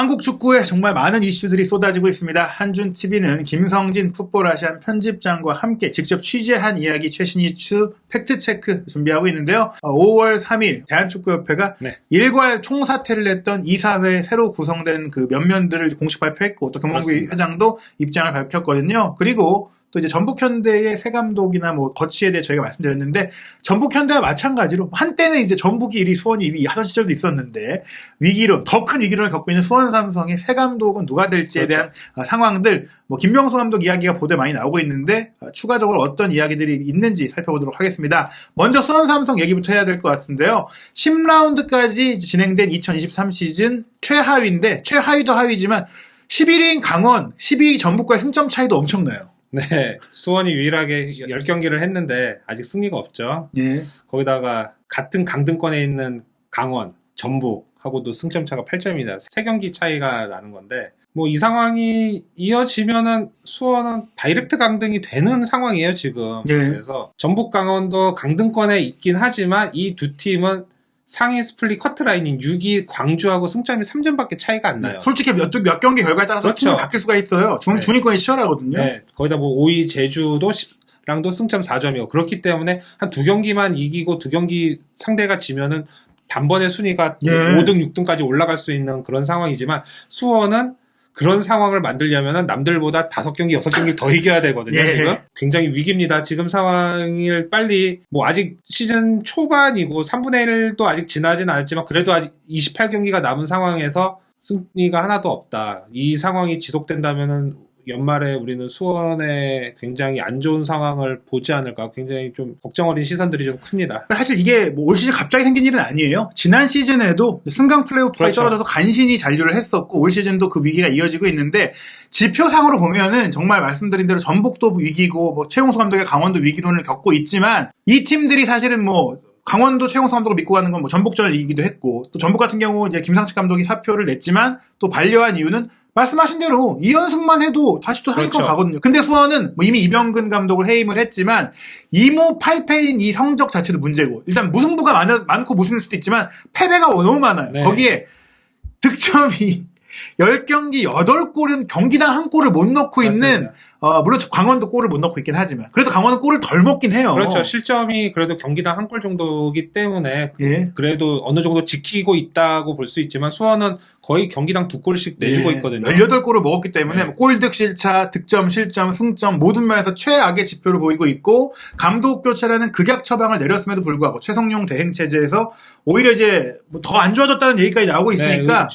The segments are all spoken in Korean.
한국 축구에 정말 많은 이슈들이 쏟아지고 있습니다. 한준TV는 김성진 풋볼아시안 편집장과 함께 직접 취재한 이야기 최신 이슈 팩트체크 준비하고 있는데요. 5월 3일 대한축구협회가 일괄 총사퇴를 냈던 이사회 새로 구성된 그 면면들을 공식 발표했고 또 김홍구 회장도 입장을 밝혔거든요. 그리고 또 이제 전북현대의 새 감독이나 뭐 거치에 대해 저희가 말씀드렸는데 전북현대와 마찬가지로 한때는 이제 전북이 1위 수원이 2위 하던 시절도 있었는데 위기론 더 큰 위기론을 겪고 있는 수원 삼성의 새 감독은 누가 될지에 대한 상황들 뭐 김병수 감독 이야기가 보도에 많이 나오고 있는데 추가적으로 어떤 이야기들이 있는지 살펴보도록 하겠습니다. 먼저 수원 삼성 얘기부터 해야 될 것 같은데요. 10라운드까지 진행된 2023 시즌 최하위인데 최하위도 하위지만 11위인 강원, 12위 전북과의 승점 차이도 엄청나요. 네, 수원이 유일하게 10경기를 했는데 아직 승리가 없죠. 예. 거기다가 같은 강등권에 있는 강원, 전북하고도 승점 차가 8점입니다. 3경기 차이가 나는 건데 뭐 이 상황이 이어지면은 수원은 다이렉트 강등이 되는 상황이에요, 지금. 예. 그래서 전북, 강원도 강등권에 있긴 하지만 이 두 팀은 상위 스플릿 커트라인인 6위 광주하고 승점이 3점밖에 차이가 안 나요. 솔직히 몇 경기 결과에 따라서 그렇죠. 팀이 바뀔 수가 있어요. 중위권이 치열하거든요. 네, 거기다 뭐 5위 제주도랑도 승점 4점이고 그렇기 때문에 한 2경기만 이기고 2경기 상대가 지면은 단번에 순위가 5등, 6등까지 올라갈 수 있는 그런 상황이지만 수원은 그런 상황을 만들려면 남들보다 5경기, 6경기 더 이겨야 되거든요. 예. 지금 굉장히 위기입니다. 지금 상황을 빨리 뭐 아직 시즌 초반이고 3분의 1도 아직 지나진 않았지만 그래도 아직 28경기가 남은 상황에서 승리가 하나도 없다. 이 상황이 지속된다면은 연말에 우리는 수원에 굉장히 안 좋은 상황을 보지 않을까 굉장히 좀 걱정 어린 시선들이 좀 큽니다. 사실 이게 뭐 올 시즌 갑자기 생긴 일은 아니에요. 지난 시즌에도 승강 플레이오프에 그렇죠. 떨어져서 간신히 잔류를 했었고 올 시즌도 그 위기가 이어지고 있는데 지표상으로 보면은 정말 말씀드린 대로 전북도 위기고 뭐 최용수 감독의 강원도 위기론을 겪고 있지만 이 팀들이 사실은 뭐 강원도 최용수 감독을 믿고 가는 건 뭐 전북전을 이기기도 했고 또 전북 같은 경우 이제 김상식 감독이 사표를 냈지만 또 반려한 이유는 말씀하신 대로 2연승만 해도 다시 또 상위권 그렇죠. 가거든요. 근데 수원은 뭐 이미 이병근 감독을 해임을 했지만 2무 8패인 이 성적 자체도 문제고 일단 무승부가 많고 무승일 수도 있지만 패배가 너무 많아요. 네. 거기에 득점이 10경기 8골은 경기당 한 골을 못 넣고 맞습니다. 있는 물론 강원도 골을 못 넣고 있긴 하지만 그래도 강원은 골을 덜 먹긴 해요. 그렇죠. 실점이 그래도 경기당 한 골 정도이기 때문에 예. 그래도 어느 정도 지키고 있다고 볼 수 있지만 수원은 거의 경기당 2골씩 내주고 있거든요. 18골을 먹었기 때문에 네. 골득 실차, 득점, 실점, 승점 모든 면에서 최악의 지표를 보이고 있고 감독 교체라는 극약 처방을 내렸음에도 불구하고 최성용 대행 체제에서 오히려 이제 더 안 좋아졌다는 얘기까지 나오고 있으니까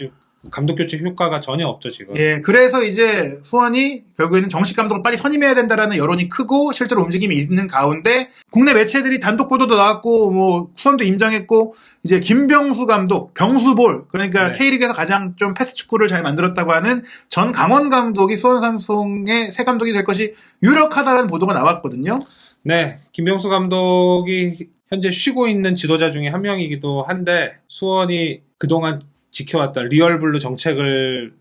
감독 교체 효과가 전혀 없죠, 지금. 예, 그래서 이제 수원이 결국에는 정식 감독을 빨리 선임해야 된다라는 여론이 크고 실제로 움직임이 있는 가운데 국내 매체들이 단독 보도도 나왔고 뭐 수원도 인정했고 이제 김병수 감독, 병수볼 그러니까 네. K리그에서 가장 좀 패스 축구를 잘 만들었다고 하는 전 강원 감독이 수원 삼성의 새 감독이 될 것이 유력하다라는 보도가 나왔거든요. 네, 김병수 감독이 현재 쉬고 있는 지도자 중에 한 명이기도 한데 수원이 그동안 지켜왔던 리얼블루 정책을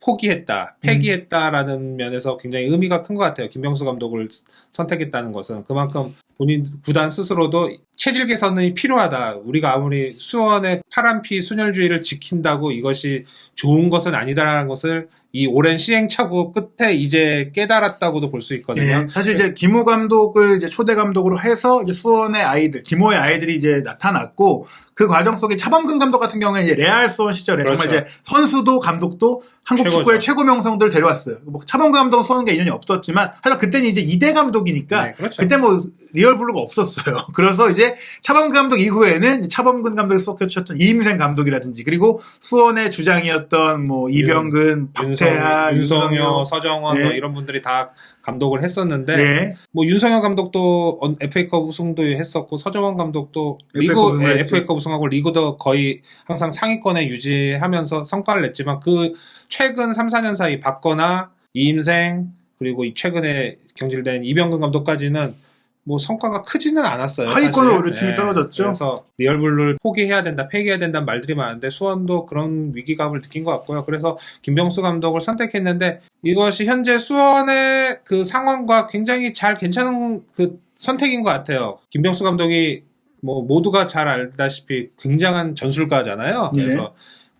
포기했다, 폐기했다라는 면에서 굉장히 의미가 큰 것 같아요. 김병수 감독을 선택했다는 것은 그만큼 본인 구단 스스로도 체질 개선이 필요하다. 우리가 아무리 수원의 파란피 순혈주의를 지킨다고 이것이 좋은 것은 아니다라는 것을 이 오랜 시행착오 끝에 이제 깨달았다고도 볼 수 있거든요. 예, 사실 이제 김호 감독을 이제 초대 감독으로 해서 이제 수원의 아이들, 김호의 아이들이 이제 나타났고 그 과정 속에 차범근 감독 같은 경우에 이제 레알 수원 시절에 그렇죠. 정말 이제 선수도 감독도 한국 최고죠. 축구의 최고 명성들을 데려왔어요. 뭐 차범근 감독은 수원과 인연이 없었지만 하지만 그때는 이제 2대 감독이니까 네, 그렇죠. 그때 뭐 리얼블루가 없었어요. 그래서 이제 차범근 감독 이후에는 차범근 감독이 속했던 이임생 감독이라든지 그리고 수원의 주장이었던 뭐 이병근, 박태하, 윤성효, 서정원 네. 뭐 이런 분들이 다 감독을 했었는데 네. 뭐 윤성효 감독도 FA컵 우승도 했었고 서정원 감독도 FA컵 우승하고 리그도 거의 항상 상위권에 유지하면서 성과를 냈지만 그 최근 3, 4년 사이 박거나 이임생 그리고 최근에 경질된 이병근 감독까지는 뭐 성과가 크지는 않았어요. 하위권으로 사실. 우리 팀이 떨어졌죠. 그래서 리얼블루를 포기해야 된다, 폐기해야 된다는 말들이 많은데 수원도 그런 위기감을 느낀 것 같고요. 그래서 김병수 감독을 선택했는데 이것이 현재 수원의 그 상황과 굉장히 잘 괜찮은 그 선택인 것 같아요. 김병수 감독이 뭐 모두가 잘 알다시피 굉장한 전술가잖아요. 그래서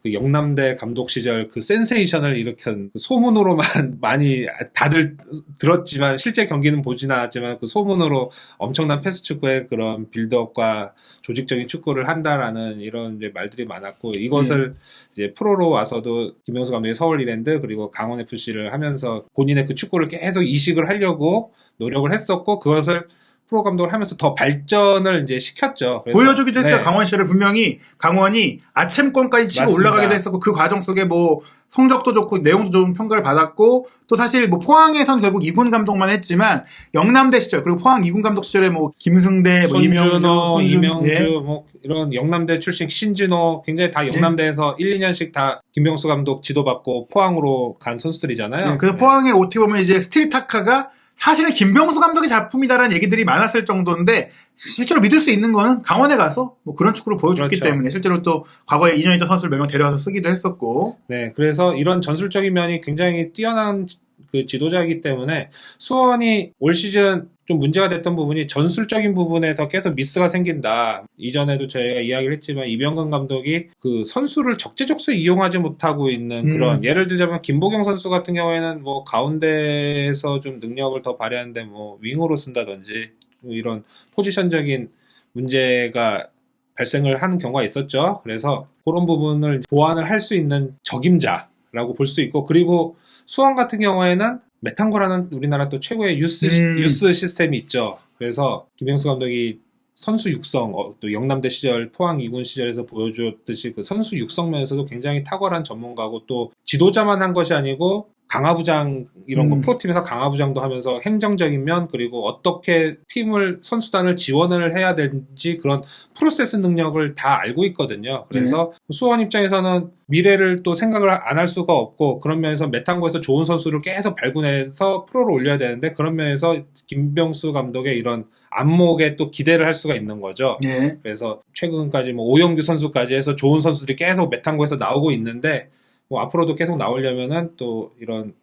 그 영남대 감독 시절 그 센세이션을 일으킨 그 소문으로만 많이 다들 들었지만 실제 경기는 보진 않았지만 그 소문으로 엄청난 패스 축구의 그런 빌드업과 조직적인 축구를 한다라는 이런 이제 말들이 많았고 이것을 이제 프로로 와서도 김명수 감독이 서울 이랜드 그리고 강원 FC를 하면서 본인의 그 축구를 계속 이식을 하려고 노력을 했었고 그것을 프로 감독을 하면서 더 발전을 이제 시켰죠. 그래서 보여주기도 했어요. 네. 강원 시절에 분명히 강원이 아챔권까지 치고 맞습니다. 올라가기도 했었고 그 과정 속에 뭐 성적도 좋고 내용도 좋은 평가를 받았고 또 사실 뭐 포항에선 결국 2군 감독만 했지만 영남대 시절 그리고 포항 2군 감독 시절에 뭐 김승대, 뭐 손준호, 이명주 예. 뭐 이런 영남대 출신 신진호 굉장히 다 영남대에서 1, 2년씩 다 김병수 감독 지도받고 포항으로 간 선수들이잖아요. 네, 그래서 포항에 어떻게 보면 이제 스틸타카가 사실은 김병수 감독의 작품이다라는 얘기들이 많았을 정도인데 실제로 믿을 수 있는 거는 강원에 가서 뭐 그런 축구를 보여줬기 그렇죠. 때문에 실제로 또 과거에 인연 있던 선수를 몇 명 데려와서 쓰기도 했었고 네, 그래서 이런 전술적인 면이 굉장히 뛰어난 그 지도자이기 때문에 수원이 올 시즌 좀 문제가 됐던 부분이 전술적인 부분에서 계속 미스가 생긴다. 이전에도 저희가 이야기를 했지만 이병건 감독이 그 선수를 적재적소에 이용하지 못하고 있는 그런 예를 들자면 김보경 선수 같은 경우에는 뭐 가운데에서 좀 능력을 더 발휘하는데 뭐 윙으로 쓴다든지 뭐 이런 포지션적인 문제가 발생을 하는 경우가 있었죠. 그래서 그런 부분을 보완을 할 수 있는 적임자라고 볼 수 있고 그리고 수원 같은 경우에는 메탄고라는 우리나라 또 최고의 유스 시스템이 있죠. 그래서 김병수 감독이 선수 육성, 또 영남대 시절, 포항 2군 시절에서 보여주었듯이 그 선수 육성 면에서도 굉장히 탁월한 전문가고 또 지도자만 한 것이 아니고 강화부장 이런 거 프로팀에서 강화부장도 하면서 행정적인 면 그리고 어떻게 팀을 선수단을 지원을 해야 되는지 그런 프로세스 능력을 다 알고 있거든요. 그래서 수원 입장에서는 미래를 또 생각을 안 할 수가 없고 그런 면에서 메탄고에서 좋은 선수를 계속 발굴해서 프로로 올려야 되는데 그런 면에서 김병수 감독의 이런 안목에 또 기대를 할 수가 있는 거죠. 예. 그래서 최근까지 뭐 오영규 선수까지 해서 좋은 선수들이 계속 메탄고에서 나오고 있는데 뭐 앞으로도 계속 나오려면은 또 이런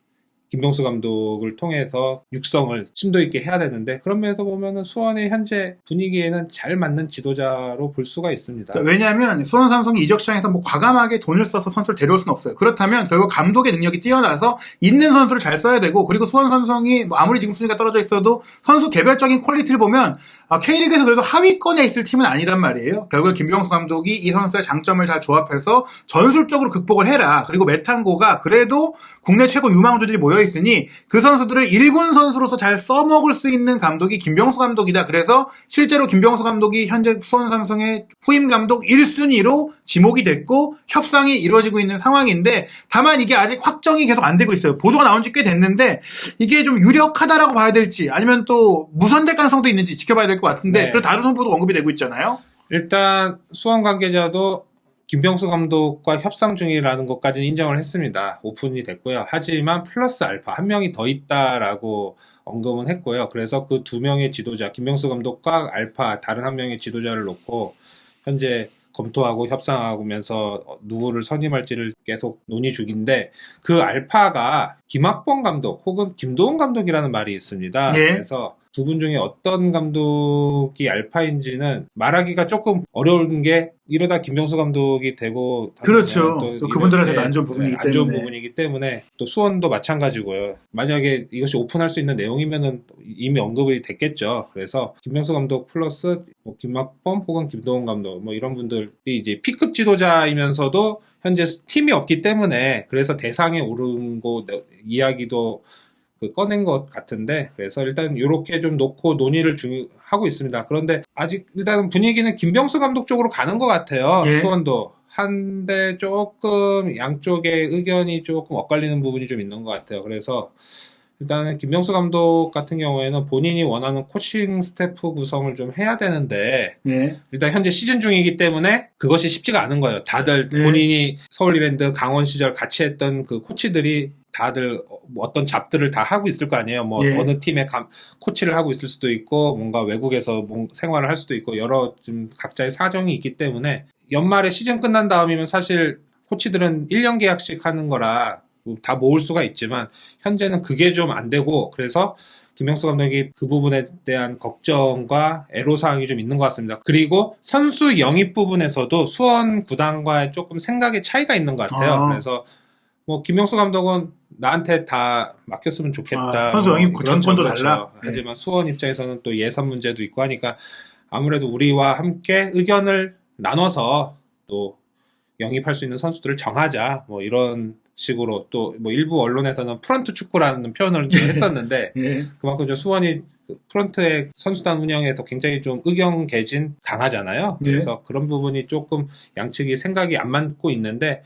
김병수 감독을 통해서 육성을 심도 있게 해야 되는데 그런 면에서 보면은 수원의 현재 분위기에는 잘 맞는 지도자로 볼 수가 있습니다. 그러니까 왜냐하면 수원 삼성이 이적 시장에서 뭐 과감하게 돈을 써서 선수를 데려올 수는 없어요. 그렇다면 결국 감독의 능력이 뛰어나서 있는 선수를 잘 써야 되고 그리고 수원 삼성이 뭐 아무리 지금 순위가 떨어져 있어도 선수 개별적인 퀄리티를 보면 K리그에서 그래도 하위권에 있을 팀은 아니란 말이에요. 결국엔 김병수 감독이 이 선수들의 장점을 잘 조합해서 전술적으로 극복을 해라. 그리고 메탄고가 그래도 국내 최고 유망주들이 모여있으니 그 선수들을 1군 선수로서 잘 써먹을 수 있는 감독이 김병수 감독이다. 그래서 실제로 김병수 감독이 현재 수원 삼성의 후임 감독 1순위로 지목이 됐고 협상이 이루어지고 있는 상황인데 다만 이게 아직 확정이 계속 안 되고 있어요. 보도가 나온 지 꽤 됐는데 이게 좀 유력하다라고 봐야 될지 아니면 또 무산될 가능성도 있는지 지켜봐야 될 것 같은데 네. 그리고 다른 선수도 언급이 되고 있잖아요. 일단 수원 관계자도 김병수 감독과 협상 중이라는 것까지는 인정을 했습니다. 오픈이 됐고요. 하지만 플러스 알파 한 명이 더 있다라고 언급은 했고요. 그래서 그 두 명의 지도자, 김병수 감독과 알파 다른 한 명의 지도자를 놓고 현재 검토하고 협상하면서 누구를 선임할지를 계속 논의 중인데 그 알파가 김학범 감독 혹은 김도훈 감독이라는 말이 있습니다. 예. 그래서 두 분 중에 어떤 감독이 알파인지는 말하기가 조금 어려운 게 이러다 김병수 감독이 되고 그렇죠. 또 그분들한테도 네, 안 좋은 부분이기 안 좋은 때문에. 부분이기 때문에 또 수원도 마찬가지고요. 만약에 이것이 오픈할 수 있는 내용이면은 이미 언급이 됐겠죠. 그래서 김병수 감독 플러스 뭐 김학범 혹은 김도훈 감독 뭐 이런 분들이 이제 P급 지도자이면서도 현재 팀이 없기 때문에 그래서 대상에 오른 거 이야기도 꺼낸 것 같은데 그래서 일단 이렇게 좀 놓고 논의를 하고 있습니다. 그런데 아직 일단 분위기는 김병수 감독 쪽으로 가는 것 같아요. 예. 수원도. 한데 조금 양쪽의 의견이 조금 엇갈리는 부분이 좀 있는 것 같아요. 그래서 일단은 김병수 감독 같은 경우에는 본인이 원하는 코칭 스태프 구성을 좀 해야 되는데 예. 일단 현재 시즌 중이기 때문에 그것이 쉽지가 않은 거예요. 다들 본인이 서울 이랜드 강원 시절 같이 했던 그 코치들이 다들 어떤 잡들을 다 하고 있을 거 아니에요. 뭐 예. 어느 팀의 코치를 하고 있을 수도 있고 뭔가 외국에서 생활을 할 수도 있고 여러 좀 각자의 사정이 있기 때문에 연말에 시즌 끝난 다음이면 사실 코치들은 1년 계약씩 하는 거라 다 모을 수가 있지만 현재는 그게 좀 안 되고 그래서 김명수 감독이 그 부분에 대한 걱정과 애로사항이 좀 있는 것 같습니다. 그리고 선수 영입 부분에서도 수원 구단과의 조금 생각의 차이가 있는 것 같아요. 그래서 뭐 김명수 감독은 나한테 다 맡겼으면 좋겠다. 선수 영입 전권도 그렇죠. 달라. 하지만 수원 입장에서는 또 예산 문제도 있고 하니까 아무래도 우리와 함께 의견을 나눠서 또 영입할 수 있는 선수들을 정하자. 뭐 이런 식으로 또 뭐 일부 언론에서는 프런트 축구라는 표현을 좀 했었는데 예. 그만큼 좀 수원이 프런트의 선수단 운영에서 굉장히 좀 의견 개진 강하잖아요. 네. 그래서 그런 부분이 조금 양측이 생각이 안 맞고 있는데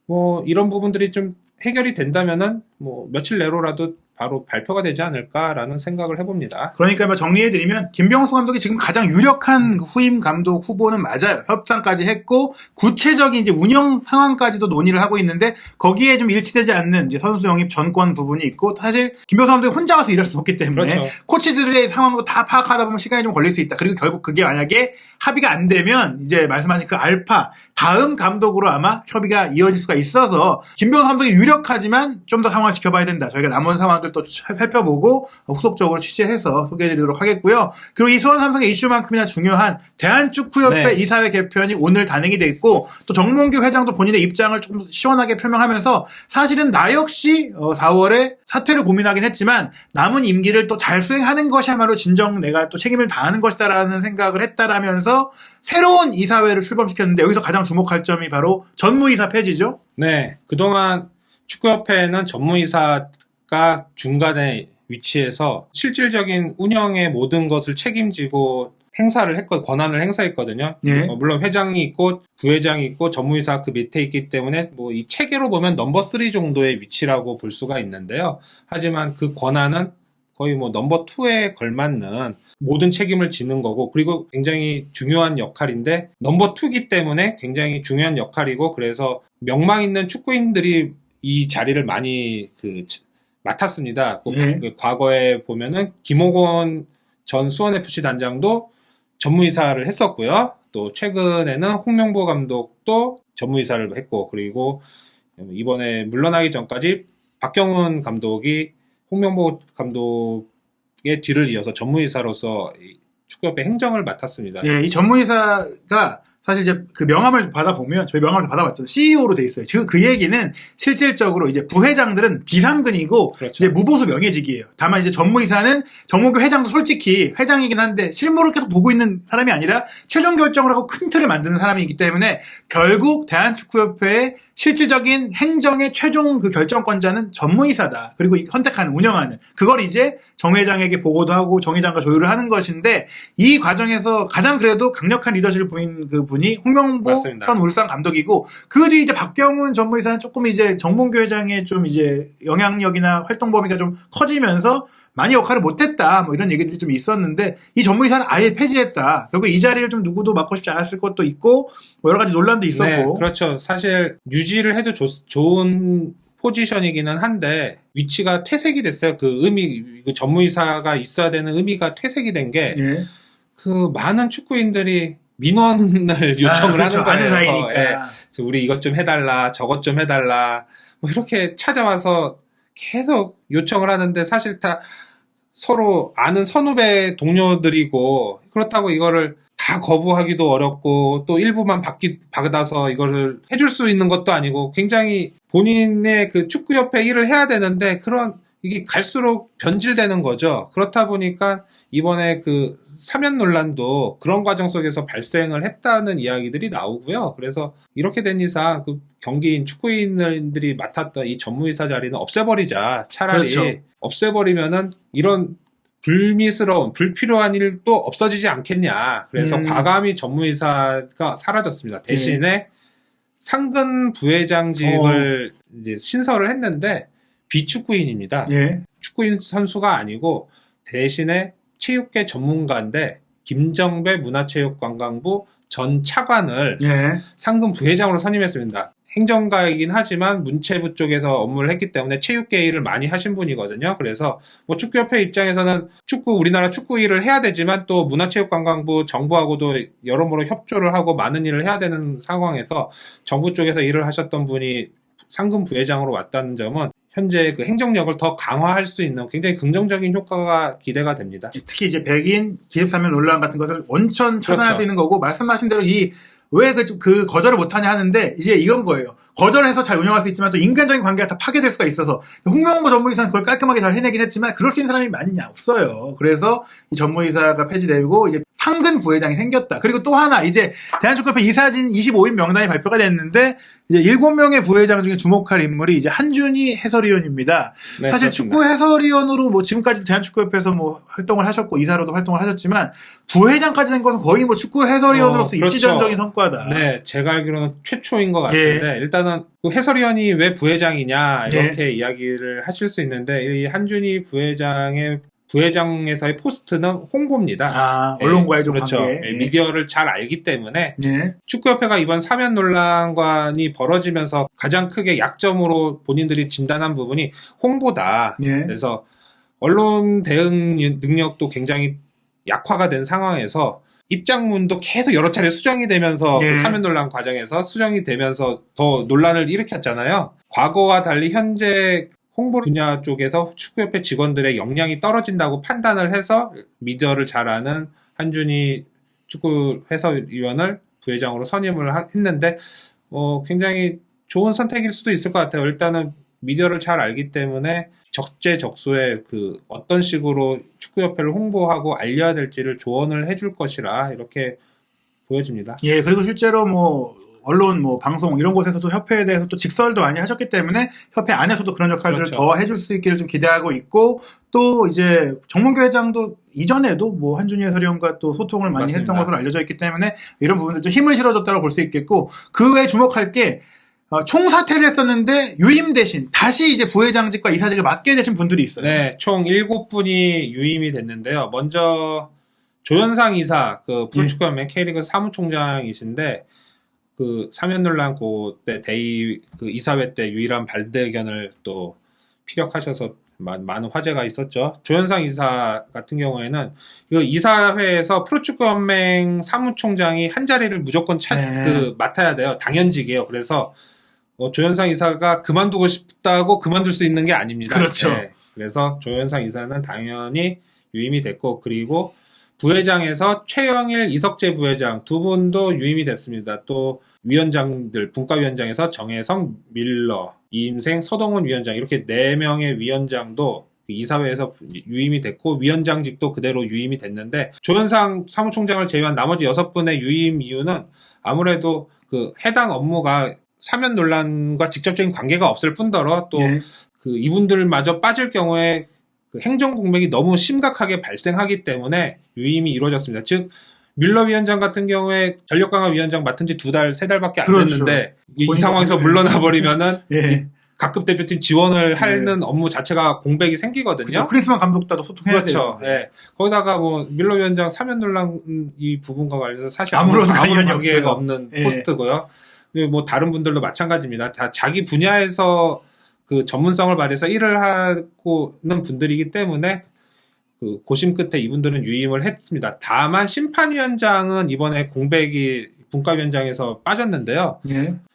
뭐 이런 부분들이 좀 해결이 된다면은 뭐 며칠 내로라도 바로 발표가 되지 않을까라는 생각을 해봅니다. 그러니까 뭐 정리해드리면 김병수 감독이 지금 가장 유력한 후임 감독 후보는 맞아요. 협상까지 했고 구체적인 이제 운영 상황까지도 논의를 하고 있는데 거기에 좀 일치되지 않는 이제 선수 영입 전권 부분이 있고 사실 김병수 감독이 혼자 와서 일할 수는 없기 때문에 그렇죠. 코치들의 상황도 다 파악하다 보면 시간이 좀 걸릴 수 있다. 그리고 결국 그게 만약에 합의가 안 되면 이제 말씀하신 그 알파 다음 감독으로 아마 협의가 이어질 수가 있어서 김병수 감독이 유력하지만 좀 더 상황을 지켜봐야 된다. 저희가 남은 상황들 또 살펴보고 후속적으로 취재해서 소개해드리도록 하겠고요. 그리고 이 수원 삼성의 이슈만큼이나 중요한 대한축구협회 네. 이사회 개편이 오늘 단행이 돼 있고 또 정몽규 회장도 본인의 입장을 좀 시원하게 표명하면서 사실은 나 역시 4월에 사퇴를 고민하긴 했지만 남은 임기를 또 잘 수행하는 것이야말로 진정 내가 또 책임을 다하는 것이다라는 생각을 했다라면서 새로운 이사회를 출범시켰는데 여기서 가장 주목할 점이 바로 전무이사 폐지죠. 네, 그동안 축구협회는 전무이사가 중간에 위치해서 실질적인 운영의 모든 것을 책임지고 행사를 했고 권한을 행사했거든요. 네. 물론 회장이 있고 부회장이 있고 전무이사 그 밑에 있기 때문에 뭐 이 체계로 보면 넘버 3 정도의 위치라고 볼 수가 있는데요. 하지만 그 권한은 거의 뭐 넘버 2에 걸맞는 모든 책임을 지는 거고 그리고 굉장히 중요한 역할인데 넘버 2기 때문에 굉장히 중요한 역할이고 그래서 명망 있는 축구인들이 이 자리를 많이 맡았습니다. 예. 과거에 보면은 김호곤 전 수원FC 단장도 전무이사를 했었고요. 또 최근에는 홍명보 감독도 전무이사를 했고 그리고 이번에 물러나기 전까지 박경훈 감독이 홍명보 감독의 뒤를 이어서 전무이사로서 축구협회 행정을 맡았습니다. 예, 이 전무이사가 사실 이제 그 명함을 받아보면 저희 명함을 받아봤죠. CEO로 돼 있어요. 그 얘기는 실질적으로 이제 부회장들은 비상근이고 그렇죠. 이제 무보수 명예직이에요. 다만 이제 전무이사는 정몽규 회장도 솔직히 회장이긴 한데 실무를 계속 보고 있는 사람이 아니라 최종 결정을 하고 큰 틀을 만드는 사람이기 때문에 결국 대한축구협회의 실질적인 행정의 최종 그 결정권자는 전무이사다. 그리고 선택하는 운영하는 그걸 이제 정 회장에게 보고도 하고 정 회장과 조율을 하는 것인데 이 과정에서 가장 그래도 강력한 리더십을 보인 그 분이 홍명보 맞습니다. 현 울산 감독이고 그 뒤 이제 박경훈 전무이사는 조금 이제 정몽규 회장의 좀 이제 영향력이나 활동 범위가 좀 커지면서 많이 역할을 못했다 뭐 이런 얘기들이 좀 있었는데 이 전무이사는 아예 폐지했다. 결국 이 자리를 좀 누구도 맡고 싶지 않았을 것도 있고 뭐 여러 가지 논란도 있었고. 네, 그렇죠. 사실 유지를 해도 좋은 포지션이기는 한데 위치가 퇴색이 됐어요. 그 그 전무이사가 있어야 되는 의미가 퇴색이 된 게 그 예. 많은 축구인들이 민원을 요청을 그렇죠. 하는 거예요. 아는 사이니까. 예. 우리 이것 좀 해달라, 저것 좀 해달라, 뭐 이렇게 찾아와서 계속 요청을 하는데 사실 다 서로 아는 선후배 동료들이고 그렇다고 이거를 다 거부하기도 어렵고 또 일부만 받아서 이거를 해줄 수 있는 것도 아니고 굉장히 본인의 그 축구협회 일을 해야 되는데 이게 갈수록 변질되는 거죠. 그렇다 보니까 이번에 그 사면 논란도 그런 과정 속에서 발생을 했다는 이야기들이 나오고요. 그래서 이렇게 된 이상 그 경기인 축구인들이 맡았던 이 전무이사 자리는 없애버리자. 차라리 그렇죠. 없애버리면은 이런 불필요한 일도 없어지지 않겠냐. 그래서 과감히 전무이사가 사라졌습니다. 대신에 상근 부회장직을 이제 신설을 했는데 비축구인입니다. 예. 축구인 선수가 아니고 대신에 체육계 전문가인데 김정배 문화체육관광부 전 차관을 예. 상근 부회장으로 선임했습니다. 행정가이긴 하지만 문체부 쪽에서 업무를 했기 때문에 체육계 일을 많이 하신 분이거든요. 그래서 뭐 축구협회 입장에서는 우리나라 축구 일을 해야 되지만 또 문화체육관광부 정부하고도 여러모로 협조를 하고 많은 일을 해야 되는 상황에서 정부 쪽에서 일을 하셨던 분이 상근 부회장으로 왔다는 점은 현재 그 행정력을 더 강화할 수 있는 굉장히 긍정적인 효과가 기대가 됩니다. 특히 이제 백인 기습사면 논란 같은 것을 원천 차단할 그렇죠. 수 있는 거고, 말씀하신 대로 왜 그 거절을 못하냐 하는데, 이제 이건 거예요. 거절해서 잘 운영할 수 있지만 또 인간적인 관계가 다 파괴될 수가 있어서, 홍명보 전무이사는 그걸 깔끔하게 잘 해내긴 했지만 그럴 수 있는 사람이 많이냐 없어요. 그래서 이 전무이사가 폐지되고 이제 상근 부회장이 생겼다. 그리고 또 하나, 이제 대한축구협회 이사진 25인 명단이 발표가 됐는데, 이제 7명의 부회장 중에 주목할 인물이 이제 한준희 해설위원입니다. 네, 사실 그렇습니다. 축구 해설위원으로 뭐 지금까지 대한축구협회에서 뭐 활동을 하셨고 이사로도 활동을 하셨지만, 부회장까지 된 것은 거의 뭐 축구 해설위원으로서 그렇죠. 입지전적인 성과다. 네, 제가 알기로는 최초인 것 같은데 일단은 그 해설위원이 왜 부회장이냐 이렇게 이야기를 하실 수 있는데, 이 한준희 부회장에서의 포스트는 홍보입니다. 언론과의 좀 그렇죠. 관계. 미디어를 잘 알기 때문에 네. 축구협회가 이번 사면 논란이 벌어지면서 가장 크게 약점으로 본인들이 진단한 부분이 홍보다. 네. 그래서 언론 대응 능력도 굉장히 약화가 된 상황에서 입장문도 계속 여러 차례 수정이 되면서 네. 그 사면 논란 과정에서 수정이 되면서 더 논란을 일으켰잖아요. 과거와 달리 현재 홍보 분야 쪽에서 축구협회 직원들의 역량이 떨어진다고 판단을 해서 미디어를 잘 아는 한준희 축구 해설위원을 부회장으로 선임을 했는데 굉장히 좋은 선택일 수도 있을 것 같아요. 일단은 미디어를 잘 알기 때문에 적재적소에 그 어떤 식으로 축구협회를 홍보하고 알려야 될지를 조언을 해줄 것이라 이렇게 보여집니다. 예, 그리고 실제로 뭐 언론, 뭐 방송 이런 곳에서도 협회에 대해서 또 직설도 많이 하셨기 때문에 협회 안에서도 그런 역할들을 그렇죠. 더 해줄 수 있기를 좀 기대하고 있고, 또 이제 정문교 회장도 이전에도 뭐 한준희 해설위원과 또 소통을 많이 맞습니다. 했던 것으로 알려져 있기 때문에 이런 부분들 좀 힘을 실어줬다고 볼 수 있겠고, 그 외에 주목할 게 총사퇴를 했었는데 유임 대신 다시 이제 부회장직과 이사직을 맡게 되신 분들이 있어요. 네, 총 7분이 유임이 됐는데요. 먼저 조현상 이사, 그 프로축구연맹 K리그 사무총장이신데 그 사면 논란 그때 대의 그 이사회 때 유일한 발대견을 또 피력하셔서 많은 화제가 있었죠. 조현상 이사 같은 경우에는 그 이사회에서 프로축구연맹 사무총장이 한 자리를 무조건 맡아야 돼요. 당연직이에요. 그래서 조현상 이사가 그만두고 싶다고 그만둘 수 있는 게 아닙니다. 그렇죠. 네. 그래서 조현상 이사는 당연히 유임이 됐고, 그리고 부회장에서 최영일, 이석재 부회장 두 분도 유임이 됐습니다. 또 위원장들, 분과위원장에서 정혜성, 밀러, 이임생, 서동훈 위원장 이렇게 4명의 위원장도 이사회에서 유임이 됐고, 위원장직도 그대로 유임이 됐는데, 조현상 사무총장을 제외한 나머지 6분의 유임 이유는 아무래도 그 해당 업무가 사면 논란과 직접적인 관계가 없을 뿐더러 또 그 이분들마저 빠질 경우에 그 행정 공백이 너무 심각하게 발생하기 때문에 유임이 이루어졌습니다. 즉 밀러 위원장 같은 경우에 전력강화 위원장 맡은 지 2달, 3달밖에 안 됐는데 이 상황에서 물러나 버리면은 각급 대표팀 지원을 하는 업무 자체가 공백이 생기거든요. 그렇죠. 크리스만 감독과도 소통해야 돼요. 그렇죠. 예. 거기다가 뭐 밀러 위원장 사면 논란 이 부분과 관련해서 사실 아무런 관계가 없어요. 없는 포스트고요. 뭐 다른 분들도 마찬가지입니다. 다 자기 분야에서 그 전문성을 발휘해서 일을 하고는 분들이기 때문에 그 고심 끝에 이분들은 유임을 했습니다. 다만 심판위원장은 이번에 공백이 분과위원장에서 빠졌는데요.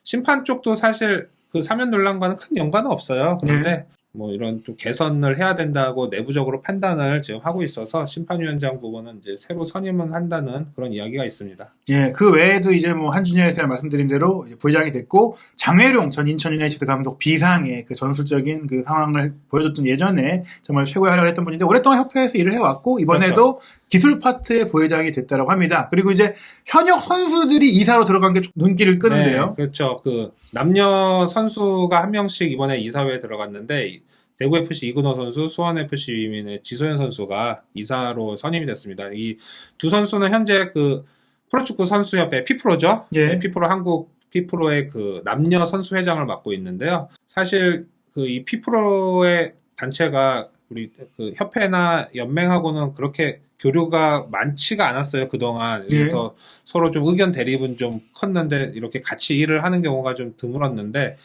심판 쪽도 사실 그 사면 논란과는 큰 연관은 없어요. 그런데 뭐 이런 또 개선을 해야 된다고 내부적으로 판단을 지금 하고 있어서 심판위원장 부분은 이제 새로 선임을 한다는 그런 이야기가 있습니다. 예, 그 외에도 이제 뭐 한준희 해설 말씀드린 대로 부회장이 됐고, 장혜룡 전 인천 유나이티드 감독 비상의 그 전술적인 그 상황을 보여줬던 예전에 정말 최고의 활약을 했던 분인데 오랫동안 협회에서 일을 해왔고 이번에도 기술 파트의 부회장이 됐다라고 합니다. 그리고 이제 현역 선수들이 이사로 들어간 게 눈길을 끄는데요. 네, 그렇죠. 그 남녀 선수가 한 명씩 이번에 이사회에 들어갔는데 대구FC 이근호 선수, 수원FC 위민의 지소연 선수가 이사로 선임이 됐습니다. 이 두 선수는 현재 그 프로축구 선수협회 피프로죠. 네, 피프로 한국 피프로의 그 남녀 선수 회장을 맡고 있는데요. 사실 그 이 피프로의 단체가 우리 그 협회나 연맹하고는 그렇게 교류가 많지가 않았어요, 그동안. 그래서 서로 좀 의견 대립은 좀 컸는데, 이렇게 같이 일을 하는 경우가 좀 드물었는데,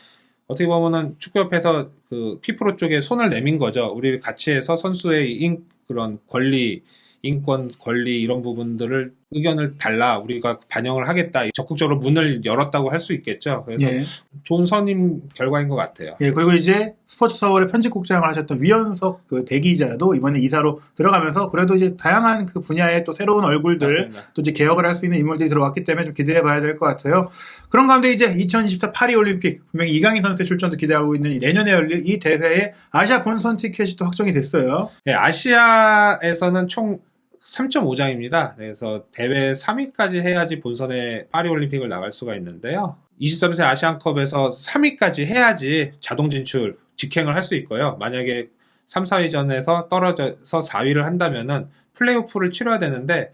어떻게 보면은 축구협회에서 그 피프로 쪽에 손을 내민 거죠. 우리 같이 해서 선수의 그런 권리, 인권, 권리 이런 부분들을 의견을 달라 우리가 반영을 하겠다 적극적으로 문을 열었다고 할 수 있겠죠. 그래서 예. 좋은 선임 결과인 것 같아요. 예, 그리고 이제 스포츠 서울의 편집국장을 하셨던 위원석 그 대기자도 이번에 이사로 들어가면서 그래도 이제 다양한 그 분야의 또 새로운 얼굴들 맞습니다. 또 이제 개혁을 할 수 있는 인물들이 들어왔기 때문에 좀 기대해 봐야 될 것 같아요. 그런 가운데 이제 2024 파리 올림픽 분명히 이강인 선수의 출전도 기대하고 있는 내년에 열릴 이 대회에 아시아 본선 티켓이 또 확정이 됐어요. 네, 아시아에서는 총 3.5장입니다. 그래서 대회 3위까지 해야지 본선에 파리올림픽을 나갈 수가 있는데요. 23세 아시안컵에서 3위까지 해야지 자동 진출, 직행을 할 수 있고요. 만약에 3, 4위전에서 떨어져서 4위를 한다면은 플레이오프를 치러야 되는데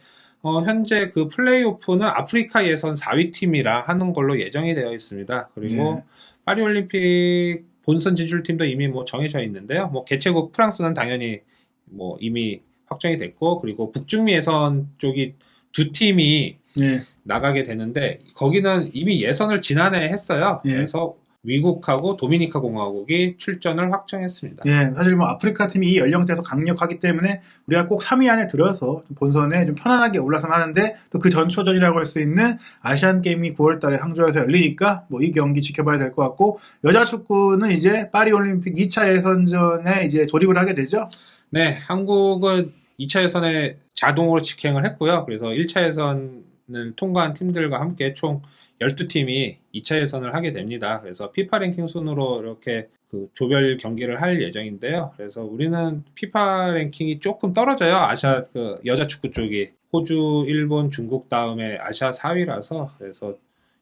현재 그 플레이오프는 아프리카 예선 4위 팀이랑 하는 걸로 예정이 되어 있습니다. 그리고 네. 파리올림픽 본선 진출팀도 이미 뭐 정해져 있는데요. 뭐 개최국 프랑스는 당연히 뭐 이미 확정이 됐고, 그리고 북중미 예선 쪽이 두 팀이 예. 나가게 되는데 거기는 이미 예선을 지난해 했어요. 예. 그래서 미국하고 도미니카 공화국이 출전을 확정했습니다. 예, 사실 뭐 아프리카 팀이 이 연령대에서 강력하기 때문에 우리가 꼭 3위 안에 들어서 좀 본선에 좀 편안하게 올라서면 하는데 또 그 전초전이라고 할 수 있는 아시안 게임이 9월 달에 항저우에서 열리니까 뭐 이 경기 지켜봐야 될 것 같고, 여자 축구는 이제 파리 올림픽 2차 예선전에 이제 돌입을 하게 되죠. 네, 한국은 2차 예선에 자동으로 직행을 했고요. 그래서 1차 예선을 통과한 팀들과 함께 총 12팀이 2차 예선을 하게 됩니다. 그래서 피파 랭킹 순으로 이렇게 그 조별 경기를 할 예정인데요. 그래서 우리는 피파 랭킹이 조금 떨어져요. 아시아 그 여자 축구 쪽이 호주, 일본, 중국 다음에 아시아 4위라서 그래서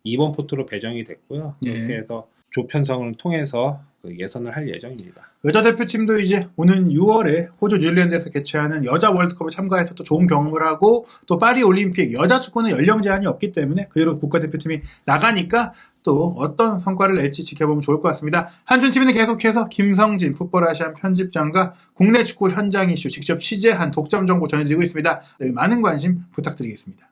2번 포트로 배정이 됐고요. 그렇게 예. 해서 조편성을 통해서 그 예선을 할 예정입니다. 여자 대표팀도 이제 오는 6월에 호주 뉴질랜드에서 개최하는 여자 월드컵을 참가해서 또 좋은 경험을 하고, 또 파리 올림픽 여자 축구는 연령 제한이 없기 때문에 그대로 국가대표팀이 나가니까 또 어떤 성과를 낼지 지켜보면 좋을 것 같습니다. 한준TV는 계속해서 김성진 풋볼아시안 편집장과 국내 축구 현장 이슈 직접 취재한 독점 정보 전해드리고 있습니다. 늘 많은 관심 부탁드리겠습니다.